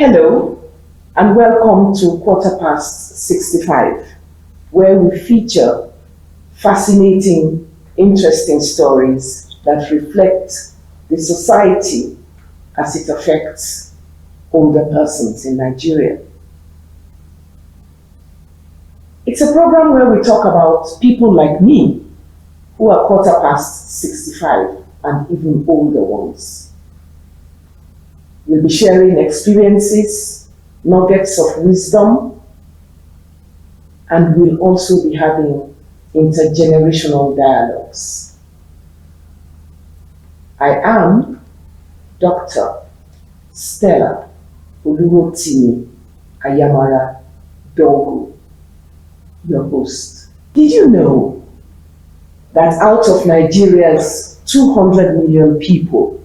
Hello, and welcome to Quarter Past 65, where we feature fascinating, interesting stories that reflect the society as it affects older persons in Nigeria. It's a program where we talk about people like me who are quarter past 65 and even older ones. We'll be sharing experiences, nuggets of wisdom, and we'll also be having intergenerational dialogues. I am Dr. Stella Oluwotimi Ayamara Dogu, your host. Did you know that out of Nigeria's 200 million people,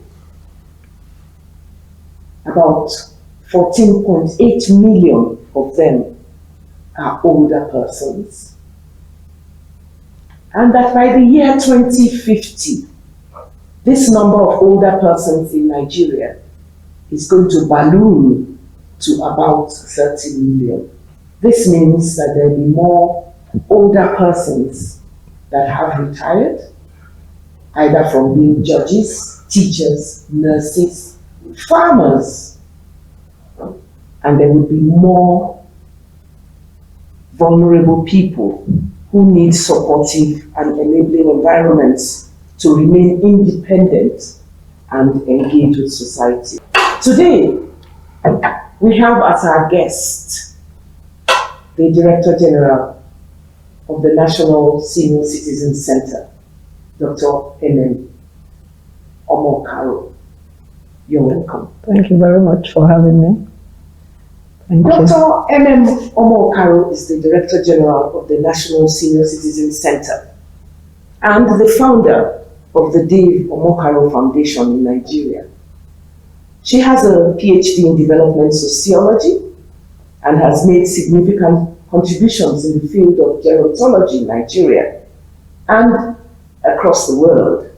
about 14.8 million of them are older persons? And that by the year 2050, this number of older persons in Nigeria is going to balloon to about 30 million. This means that there will be more older persons that have retired, either from being judges, teachers, nurses, farmers, and there will be more vulnerable people who need supportive and enabling environments to remain independent and engage with society. Today, we have as our guest the Director General of the National Senior Citizen Center, Dr. Emem Omokaro. You're welcome. Thank you very much for having me. Thank Dr. you. Emem Omokaro is the Director General of the National Senior Citizen Center and the founder of the Dave Omokaro Foundation in Nigeria. She has a PhD in development sociology and has made significant contributions in the field of gerontology in Nigeria and across the world.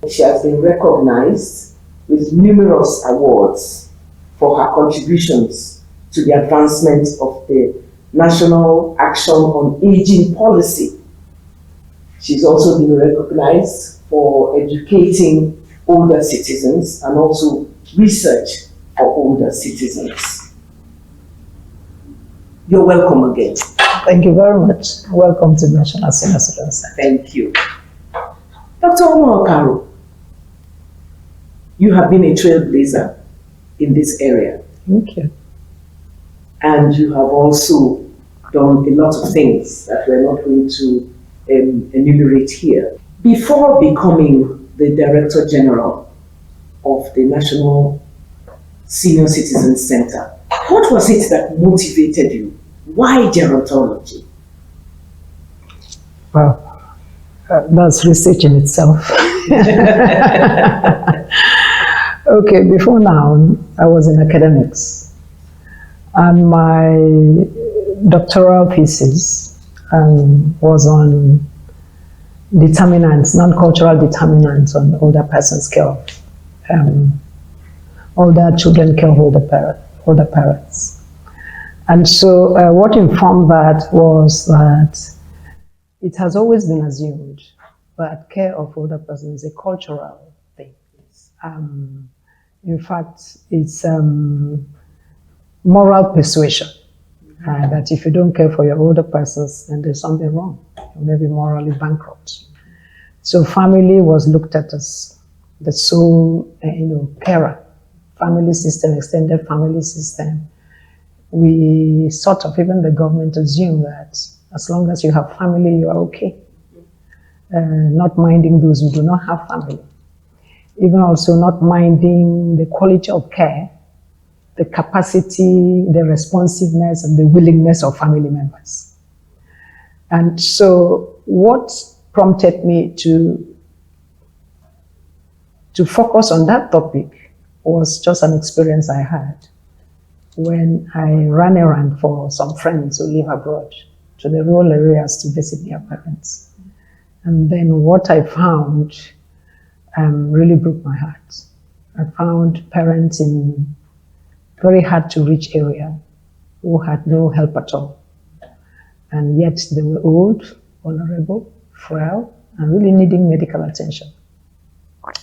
She has been recognized with numerous awards for her contributions to the advancement of the National Action on Aging Policy. She's also been recognized for educating older citizens and also research for older citizens. You're welcome again. Thank you very much. Welcome to National Senior Citizen Center. Thank you. Dr. Omokaro, you have been a trailblazer in this area. Thank you. And you have also done a lot of things that we're not going to enumerate here. Before becoming the Director General of the National Senior Citizen Center, what was it that motivated you? Why gerontology? Well, that's research in itself. Okay, before now, I was in academics. And my doctoral thesis was on determinants, non-cultural determinants on older persons' care, older children care of older parents. And so what informed that was that it has always been assumed that care of older persons is a cultural thing. In fact, it's moral persuasion that if you don't care for your older persons, then there's something wrong. You may be morally bankrupt. So family was looked at as the sole, carer. Family system, extended family system. We sort of, even the government assume that as long as you have family, you are okay. Not minding those who do not have family. Even also not minding the quality of care, the capacity, the responsiveness, and the willingness of family members. And so what prompted me to focus on that topic was just an experience I had when I ran errand for some friends who live abroad to the rural areas to visit their parents. And then what I found really broke my heart. I found parents in very hard to reach area, who had no help at all. And yet they were old, vulnerable, frail, and really needing medical attention.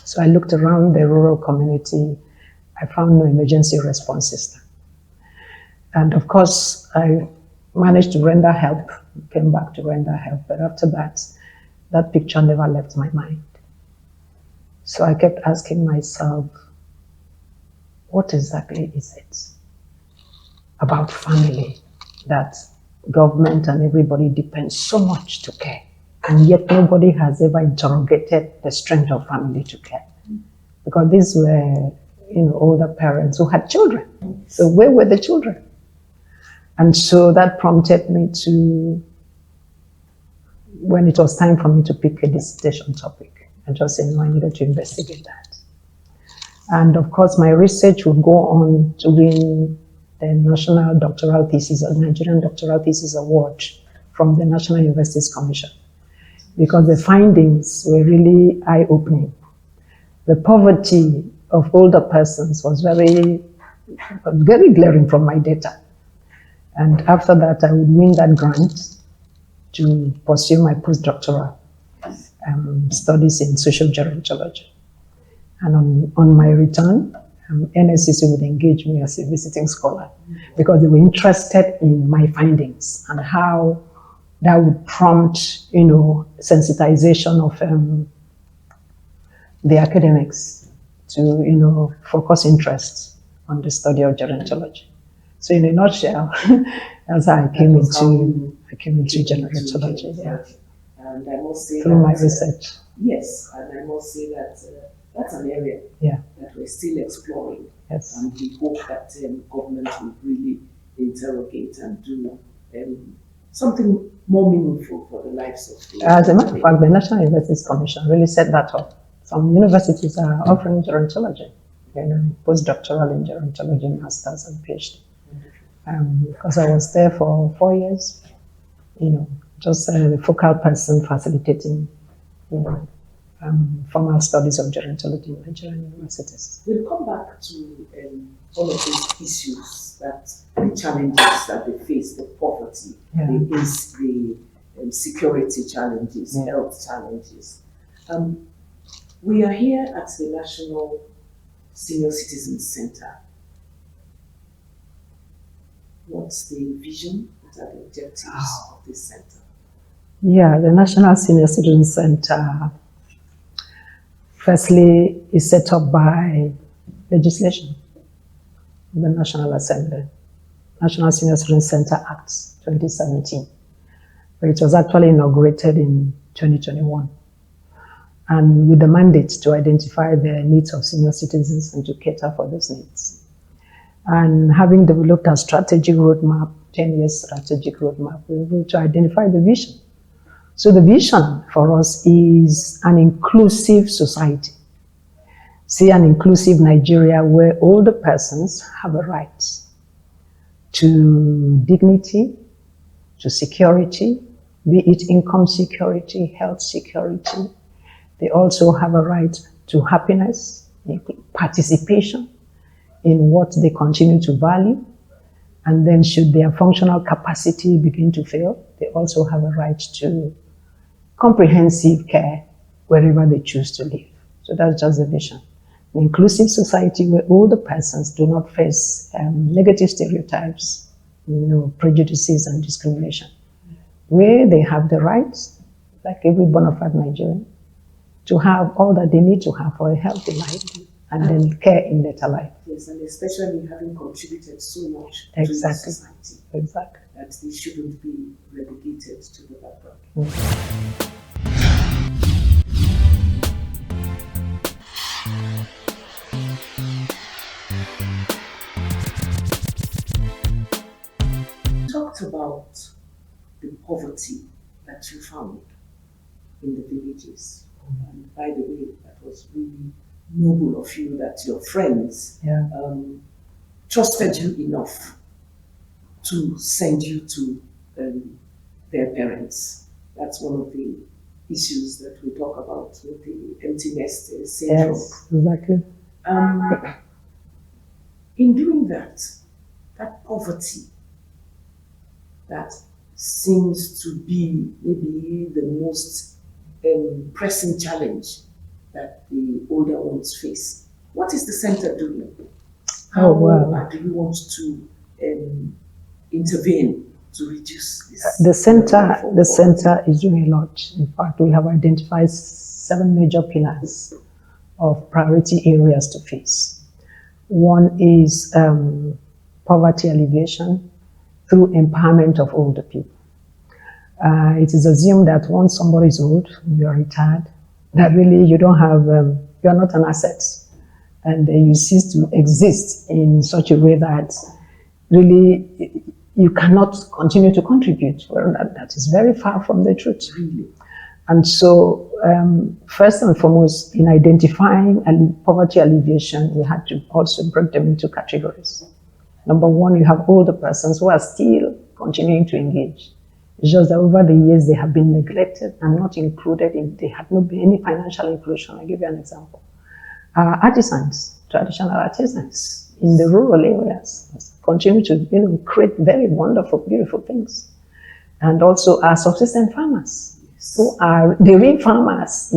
So I looked around the rural community. I found no emergency response system. And of course, I managed to render help, came back to render help. But after that, that picture never left my mind. So I kept asking myself, what exactly is it about family that government and everybody depends so much to care? And yet nobody has ever interrogated the strength of family to care. Because these were, older parents who had children. So where were the children? And so that prompted me to, when it was time for me to pick a dissertation topic, I just said, no, I needed to investigate that. And of course, my research would go on to win the National Doctoral Thesis, Nigerian Doctoral Thesis Award from the National Universities Commission, because the findings were really eye-opening. The poverty of older persons was very glaring from my data. And after that, I would win that grant to pursue my postdoctoral studies in social gerontology. And on my return, NSCC would engage me as a visiting scholar because they were interested in my findings and how that would prompt, sensitization of the academics to, focus interest on the study of gerontology. So in a nutshell, that's how I came into gerontology, yeah. And I must say through my research. Yes, and I must say that that's an area that we're still exploring. Yes. And we hope that government will really interrogate and do something more meaningful for the lives of the As a matter of fact, the National Universities Commission really set that up. Some universities are offering gerontology, postdoctoral in gerontology, masters and PhD. Because I was there for 4 years, just the focal person facilitating, formal studies of gerontology in Nigerian universities. We'll come back to all of these issues, the challenges that they face, the poverty, the security challenges, health challenges. We are here at the National Senior Citizens Center. What's the vision? What are the objectives of this center? Yeah, the National Senior Citizens Center, firstly, is set up by legislation of the National Assembly, National Senior Citizens Center Act 2017. But it was actually inaugurated in 2021. And with the mandate to identify the needs of senior citizens and to cater for those needs. And having developed a strategic roadmap, 10 years strategic roadmap, we were able to identify the vision. So the vision for us is an inclusive society. See, an inclusive Nigeria where older persons have a right to dignity, to security, be it income security, health security. They also have a right to happiness, participation in what they continue to value. And then should their functional capacity begin to fail, they also have a right to comprehensive care wherever they choose to live. So that's just the vision. An inclusive society where older persons do not face negative stereotypes, prejudices and discrimination. Where they have the rights, like every bona fide Nigerian, to have all that they need to have for a healthy life and then care in better life. Yes, and especially having contributed so much to society. Exactly. That they shouldn't be relegated to the background. You talked about the poverty that you found in the villages. And by the way, that was really noble of you that your friends trusted you enough to send you to their parents. That's one of the issues that we talk about with the empty nest syndrome. Yes, exactly. in doing that, that poverty that seems to be maybe the most pressing challenge that the older ones face. What is the center doing? How do you want to intervene to reduce this? The center is doing a lot. In fact, we have identified 7 major pillars of priority areas to face. One is poverty alleviation through empowerment of older people. It is assumed that once somebody is old, you are retired, that really you don't have, you are not an asset, and you cease to exist in such a way that really you cannot continue to contribute. Well, that is very far from the truth, really. And so, first and foremost, in identifying poverty alleviation, we had to also break them into categories. Number one, you have older persons who are still continuing to engage. It's just that over the years, they have been neglected and not included they had not been any financial inclusion. I'll give you an example. Artisans, traditional artisans in the rural areas continue to create very wonderful, beautiful things. And also our subsistence farmers, who are the real farmers,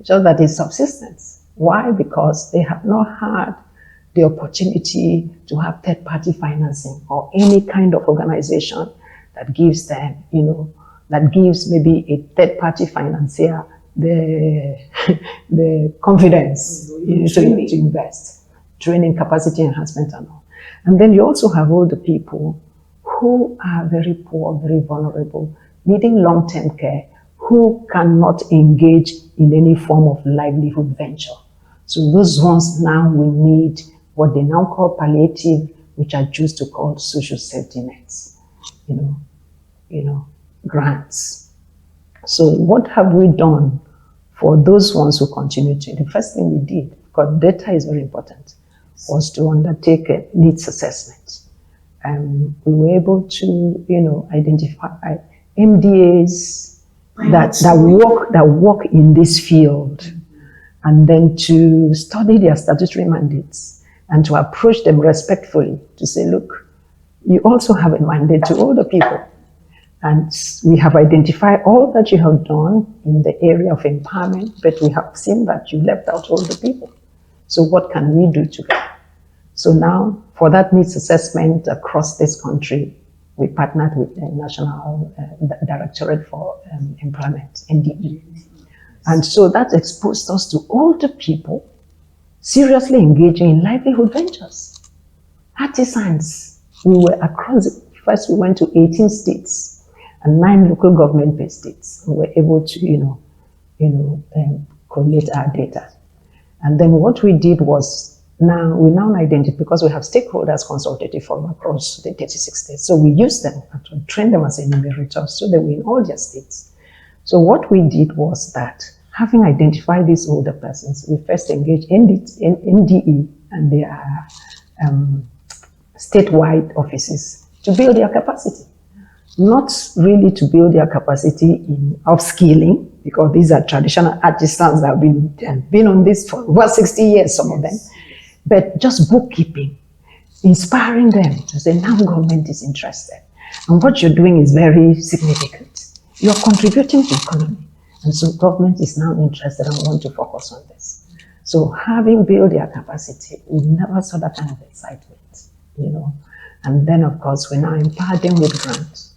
just that is subsistence. Why? Because they have not had the opportunity to have third-party financing or any kind of organization that gives them, that gives maybe a third-party financier the confidence to invest, training, capacity enhancement and all. And then you also have older people who are very poor, very vulnerable, needing long-term care, who cannot engage in any form of livelihood venture. So those ones now will need what they now call palliative, which I choose to call social safety nets, grants. So what have we done for those ones who continue to? The first thing we did, because data is very important, was to undertake a needs assessment. We were able to, identify MDAs that work in this field, and then to study their statutory mandates and to approach them respectfully to say, look, you also have a mandate to older people. And we have identified all that you have done in the area of empowerment, but we have seen that you left out older people. So what can we do together? So now, for that needs assessment across this country, we partnered with the National Directorate for Employment, NDE. And so that exposed us to older people seriously engaging in livelihood ventures. Artisans, we were across, first we went to 18 states and 9 local government-based states. We were able to, collate our data. And then what we did was, we now identify, because we have stakeholders consultative forum across the 36 states. So we use them and train them as enumerators so that we're in all their states. So what we did was that, having identified these older persons, we first engaged NDE and their statewide offices to build their capacity. Not really to build their capacity in upskilling, because these are traditional artisans that have been on this for over 60 years, some of them, but just bookkeeping, inspiring them to say, now government is interested. And what you're doing is very significant. You're contributing to the economy. And so government is now interested and want to focus on this. So having built their capacity, we never saw that kind of excitement, And then, of course, we now empowered them with grants.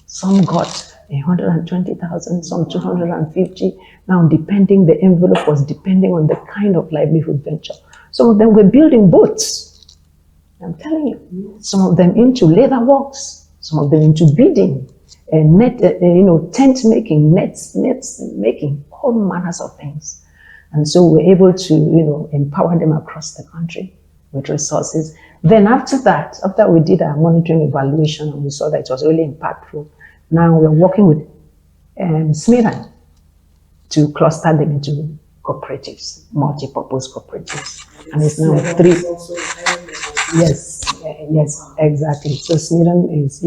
Some got 120,000, some 250. Now, the envelope was depending on the kind of livelihood venture. Some of them were building boats. I'm telling you. Some of them into leather works. Some of them into beading. Tent making, nets making, all manners of things. And so we're able to, empower them across the country with resources. Then after that, after we did our monitoring evaluation and we saw that it was really impactful, now we're working with Smiran to cluster them into cooperatives, multi-purpose cooperatives. And it's now 3. Yes, exactly. So Smiran is,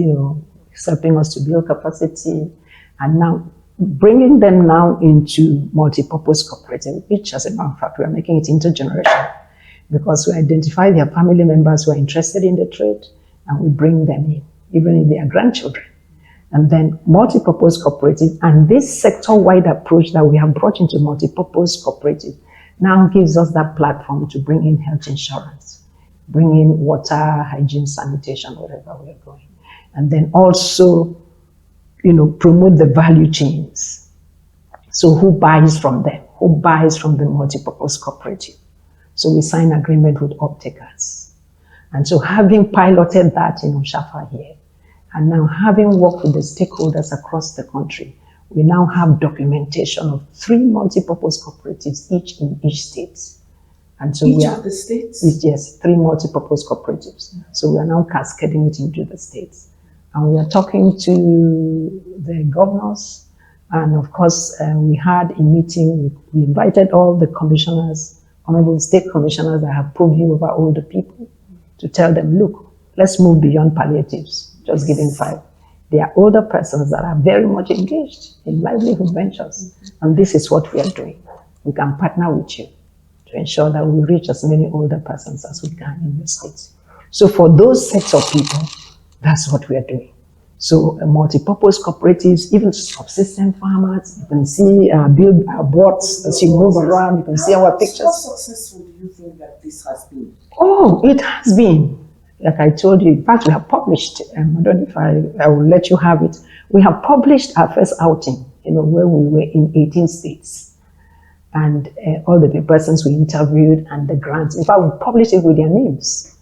helping us to build capacity, and now bringing them now into multi-purpose cooperative, which, as a matter of fact, we are making it intergenerational. because we identify their family members who are interested in the trade and we bring them in, even if they are grandchildren. And then multipurpose cooperative, and this sector-wide approach that we have brought into multipurpose cooperative now gives us that platform to bring in health insurance, bring in water, hygiene, sanitation, wherever we are going. And then also, promote the value chains. So who buys from them? Who buys from the multipurpose cooperative? So we sign agreement with off-takers. And so having piloted that in Oshafa here, and now having worked with the stakeholders across the country, we now have documentation of 3 multipurpose cooperatives, each in each state. And so each of the states? Yes, 3 multipurpose cooperatives. So we are now cascading it into the states. And we are talking to the governors. And of course, we had a meeting. We invited all the commissioners, honorable state commissioners that have purview over older people, to tell them, look, let's move beyond palliatives, just giving 5. There are older persons that are very much engaged in livelihood ventures. And this is what we are doing. We can partner with you to ensure that we reach as many older persons as we can in your states. So for those sets of people, that's what we are doing. So multipurpose cooperatives, even subsistence farmers, you can see build our boards as you move around, you can see our pictures. How successful do you think that this has been? Oh, it has been. Like I told you, in fact, we have published, I don't know if I will let you have it. We have published our first outing, where we were in 18 states. And all the persons we interviewed and the grants. In fact, we published it with their names.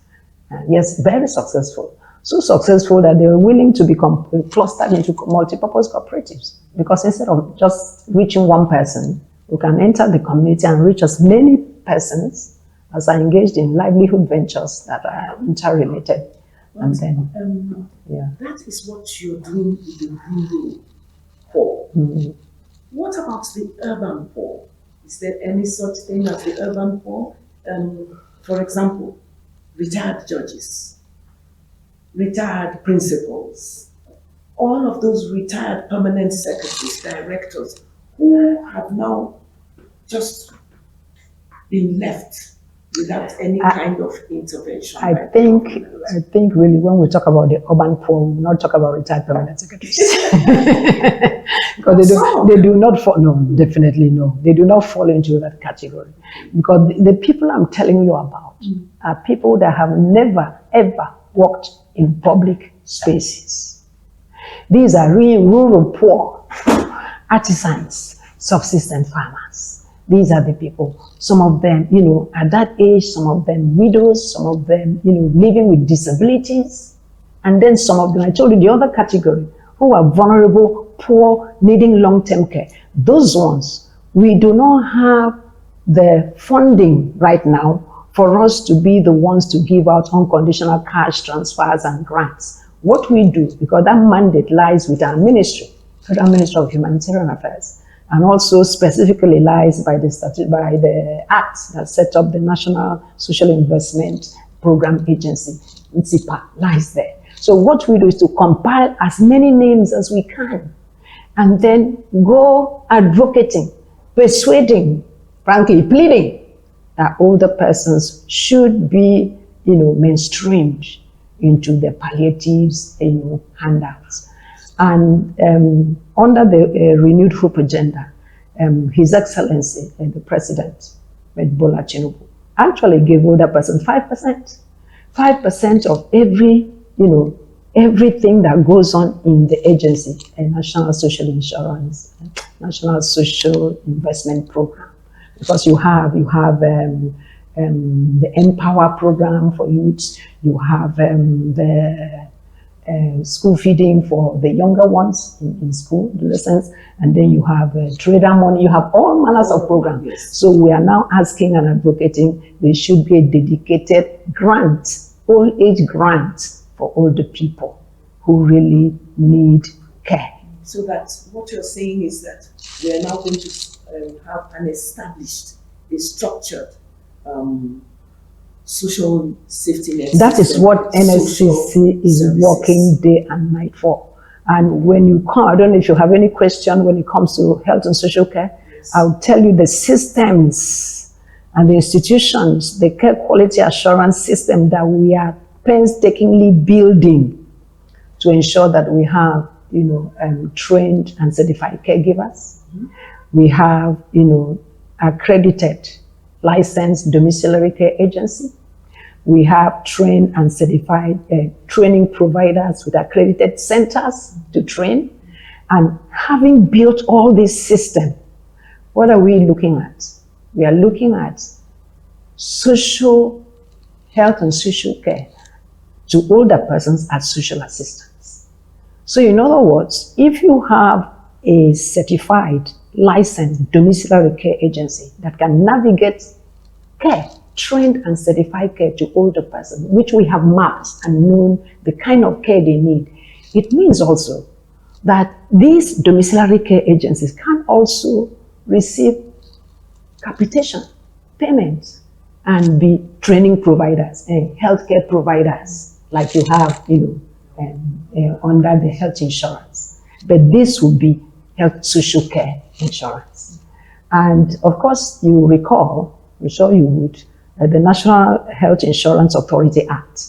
Yes, very successful. So successful that they were willing to become clustered into multipurpose cooperatives. Because instead of just reaching one person, we can enter the community and reach as many persons as are engaged in livelihood ventures that are interrelated. And then, that is what you're doing with the rural poor. Mm-hmm. What about the urban poor? Is there any such thing as the urban poor? For example, retired judges, retired principals, all of those retired permanent secretaries, directors, who have now just been left without any kind of intervention. I think really when we talk about the urban poor, we will not talk about retired permanent secretaries. Because they do not fall, no, definitely no. They do not fall into that category. Because the people I'm telling you about are people that have never, ever worked in public spaces. These are real rural poor, artisans, subsistence farmers. These are the people. Some of them, at that age, some of them widows, some of them, living with disabilities. And then some of them, I told you the other category, who are vulnerable, poor, needing long-term care. Those ones, we do not have the funding right now for us to be the ones to give out unconditional cash transfers and grants. What we do, because that mandate lies with our ministry, Federal Ministry of Humanitarian Affairs, and also specifically lies by the act that set up the National Social Investment Program Agency, NSCC, lies there. So what we do is to compile as many names as we can, and then go advocating, persuading, frankly, pleading that older persons should be, mainstreamed into the palliatives, handouts. And under the renewed hope agenda, His Excellency, the President, Bola Tinubu, actually gave older persons 5%. 5% of every, everything that goes on in the agency, a National Social Insurance, National Social Investment Program. Because you have the Empower program for youths, you have the school feeding for the younger ones in school, adolescents, and then you have trader money, you have all manners of programs. Yes. So we are now asking and advocating there should be a dedicated grant, old age grant for older people who really need care. So that what you're saying is that we are now going to have an established, a structured social safety net. That is what NSCC is working day and night for. And when you come, I don't know if you have any question when it comes to health and social care, Yes. I'll tell you the systems and the institutions, the care quality assurance system that we are painstakingly building to ensure that we have, trained and certified caregivers. We have, accredited, licensed domiciliary care agency. We have trained and certified training providers with accredited centers to train. And having built all this system, what are we looking at? We are looking at social health and social care to older persons as social assistants. So in other words, if you have a certified, licensed domiciliary care agency that can navigate care, trained and certified care to older persons, which we have mapped and known the kind of care they need, it means also that these domiciliary care agencies can also receive capitation, payments, and be training providers and healthcare providers like you have, under the health insurance. But this would be health social care insurance. And of course, you recall, I'm sure you would, the National Health Insurance Authority Act,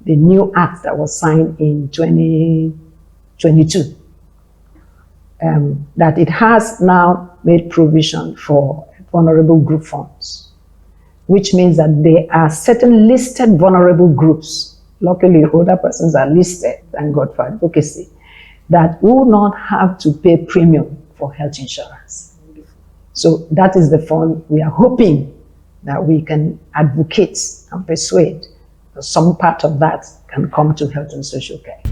the new act that was signed in 2022, that it has now made provision for vulnerable group funds, which means that there are certain listed vulnerable groups. Luckily, older persons are listed, thank God for advocacy, that will not have to pay premium for health insurance. So that is the fund we are hoping that we can advocate and persuade that some part of that can come to health and social care.